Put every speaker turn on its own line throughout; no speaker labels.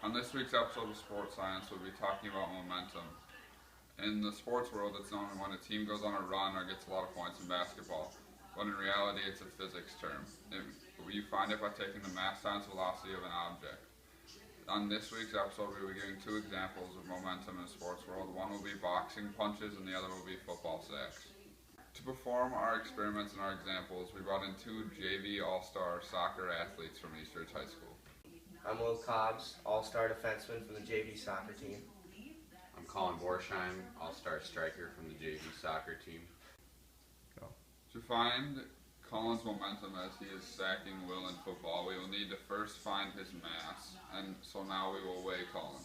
On this week's episode of Sports Science, we'll be talking about momentum. In the sports world, it's known when a team goes on a run or gets a lot of points in basketball, when in reality it's a physics term. You find it by taking the mass times velocity of an object. On this week's episode, we'll be giving two examples of momentum in the sports world. One will be boxing punches and the other will be football sacks. To perform our experiments and our examples, we brought in two JV All-Star soccer athletes from Eastridge High School.
I'm Will Cobbs, All-Star defenseman from the JV soccer team.
I'm Colin Borsheim, All-Star striker from the JV soccer team.
To find Colin's momentum as he is sacking Will in football, we will need to first find his mass, and so now we will weigh Colin.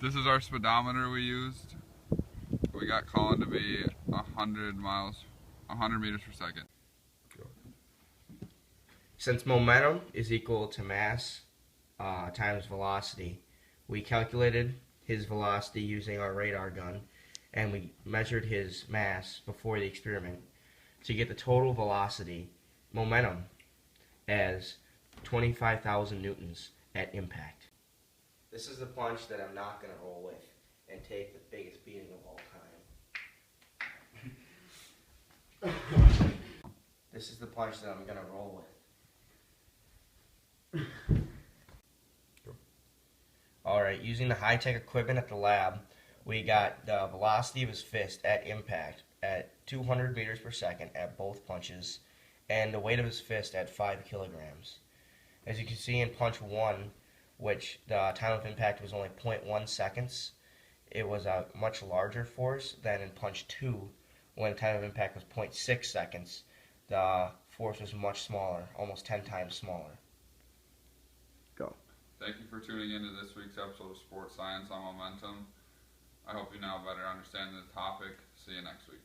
This is our speedometer we used. We got Colin to be 100 meters per second.
Since momentum is equal to mass times velocity, we calculated his velocity using our radar gun, and we measured his mass before the experiment to get the total velocity, momentum, as 25,000 newtons at impact. This is the punch that I'm not going to roll with and take the biggest beating of all time. This is the punch that I'm going to roll with. Alright, using the high-tech equipment at the lab, we got the velocity of his fist at impact at 200 meters per second at both punches, and the weight of his fist at 5 kilograms. As you can see in punch 1, which the time of impact was only 0.1 seconds, it was a much larger force than in punch 2, when the time of impact was 0.6 seconds. The force was much smaller, almost 10 times smaller. Go.
Thank you for tuning in to this week's episode of Sports Science on Momentum. I hope you now better understand the topic. See you next week.